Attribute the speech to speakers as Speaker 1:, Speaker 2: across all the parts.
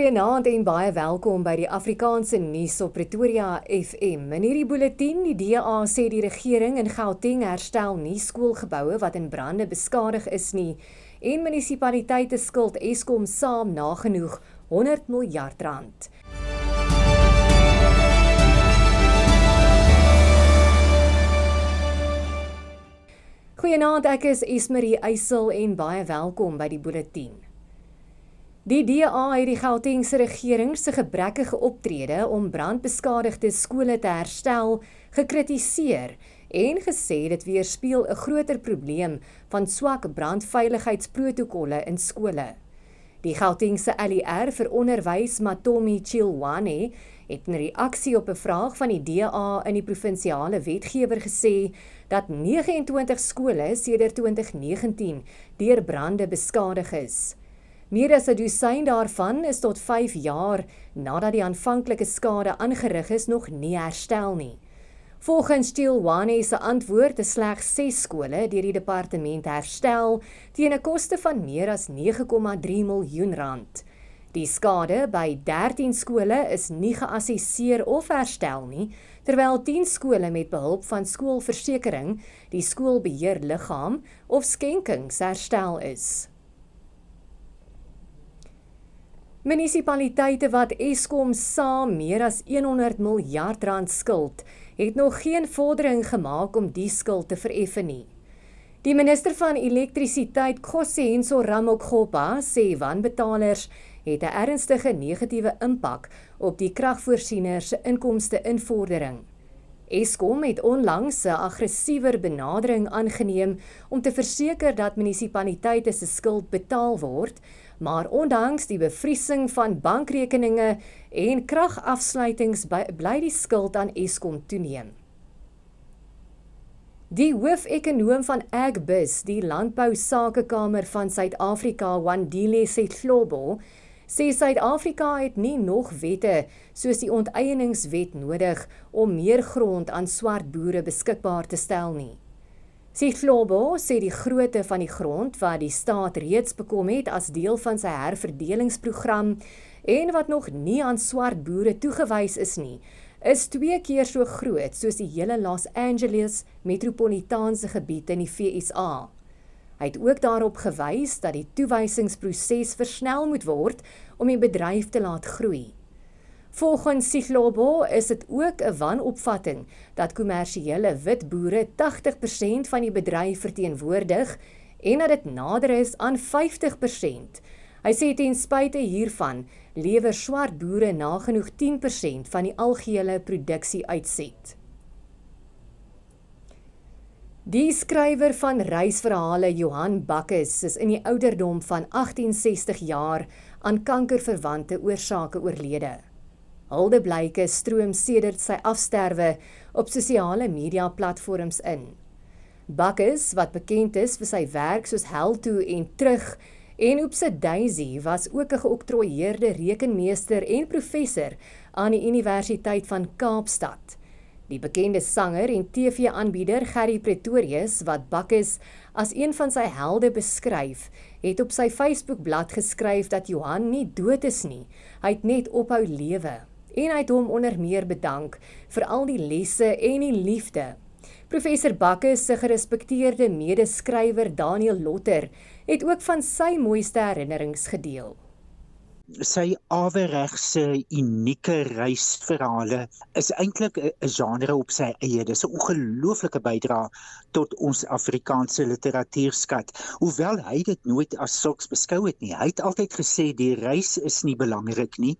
Speaker 1: Goeienaand en baie welkom by die Afrikaanse nuus op Pretoria FM. In hierdie bulletin, die DA sê die regering in Gauteng herstel nie skoolgeboue wat in brande beskadig is nie en munisipaliteite skuld Eskom saam nagenoeg R100 miljard. Goeienaand, ek is Esmarie Eysel en baie welkom by die bulletin. Die DA het die Gautengse regering se gebrekkige optrede om brandbeskadigde skole te herstel gekritiseer en gesê dit weerspieël 'n groter probleem van swak brandveiligheidsprotokolle in skole. Die Gautengse LER vir onderwys, Matomi Chilwane, het in reaksie op 'n vraag van die DA in die provinsiale wetgewer gesê dat 29 skole sedert 2019 deur brande beskadig is. Meer as 'n dosyn daarvan is tot 5 jaar nadat die aanvanklike skade aangerig is nog nie herstel nie. Volgens Chilwane se antwoord is slegs 6 skole deur die departement herstel teen 'n koste van meer as R9,3 miljoen. Die skade by 13 skole is nie geassesseer of herstel nie, terwyl 10 skole met behulp van skoolversekering, die skoolbeheerliggaam of skenkings herstel is. Munisipaliteite wat Eskom saam meer as R100 miljard skuld, het nog geen vordering gemaak om die skuld te vereffen nie. Die minister van elektrisiteit, Kgosenso Ramokgopa, sê wanbetalers het 'n ernstige negatiewe impak op die kragvoorsiener se inkomste-invordering. Eskom het onlangs 'n aggressiewer benadering aangeneem om te verseker dat munisipaliteite se skuld betaal word, maar ondanks die bevriesing van bankrekeninge en kragafsluitings bly die skuld aan Eskom toeneem. Die hoofekonoom van Agbus, die Landbousakekamer van Suid-Afrika, Wandile Sehlobo, sê Suid-Afrika het nie nog wette soos die onteieningswet nodig om meer grond aan swart boere beskikbaar te stel nie. Sehlobo sê die grootte van die grond wat die staat reeds bekom het as deel van sy herverdelingsprogram en wat nog nie aan swart boere toegewys is nie, is 2 keer so groot soos die hele Los Angeles metropolitaanse gebied in die VSA. Hy het ook daarop gewys dat die toewysingsproses versnel moet word om die bedryf te laat groei. Volgens Sehlobo is dit ook 'n wanopvatting dat kommersiële wit boere 80% van die bedryf verteenwoordig en dat dit nader is aan 50%. Hy sê ten spyte hiervan lewer swart boere nagenoeg 10% van die algehele produksie uitset. Die skrywer van reisverhale Johan Bakkes is in die ouderdom van 68 jaar aan kankerverwante oorsake oorlede. Huldeblyke stroom sedert sy afsterwe op sosiale media platforms in. Bakkes, wat bekend is vir sy werk soos Hel toe en Terug en Oopse Daisy, was ook 'n geoktrooieerde rekenmeester en professor aan die Universiteit van Kaapstad. Die bekende sanger en TV-aanbieder Gerry Pretorius, wat Bakkes as een van sy helde beskryf, het op sy Facebookblad geskryf dat Johan nie dood is nie, hy het net ophou lewe. En hy het hom onder meer bedank vir al die lesse en die liefde. Professor Bakkes se gerespekteerde medeskrywer Daniel Lotter het ook van sy mooiste herinnerings gedeel.
Speaker 2: Sy averegse unieke reisverhale is eintlik 'n genre op sy eie. Dis 'n ongelooflike bydrae tot ons Afrikaanse literatuurskat, hoewel hy dit nooit as sulks beskou het nie. Hy het altyd gesê die reis is nie belangrik nie,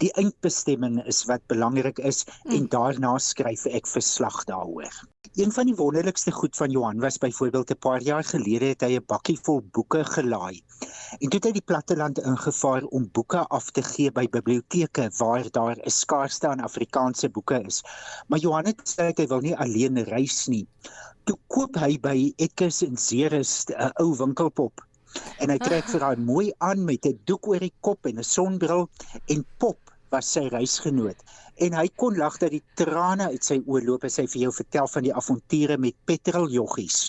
Speaker 2: die eindbestemming is wat belangrik is en daarna skryf ek verslag daaroor. Een van die wonderlikste goed van Johan was byvoorbeeld 'n paar jaar gelede het hy 'n bakkie vol boeke gelaai. En toe het hy die platteland ingevaar om boeke af te gee by biblioteke waar daar 'n skaarste aan Afrikaanse boeke is. Maar Johan het gesê hy wil nie alleen reis nie. Toe koop hy by Etkes en Ceres 'n ou winkelpop. En hy trek vir haar mooi aan met 'n doek oor die kop en 'n sonbril en Pop was sy reisgenoot. En hy kon lag dat die trane uit sy oë loop as hy vir jou vertel van die avonture met petroljoggies,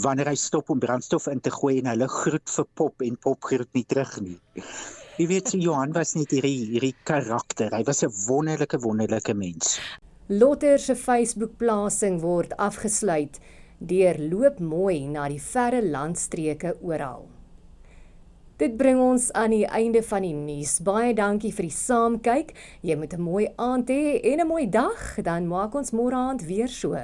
Speaker 2: wanneer hy stop om brandstof in te gooi en hulle groet vir Pop en Pop groet nie terug nie. Jy weet, Johan was net hierdie karakter. Hy was 'n wonderlike mens.
Speaker 1: Lotter se Facebook-plasing word afgesluit deur loop mooi na die verre landstreke oral. Dit bring ons aan die einde van die nuus. Baie dankie vir die saamkyk. Jy moet 'n mooi aand hê en 'n mooi dag, dan maak ons môre aand weer so.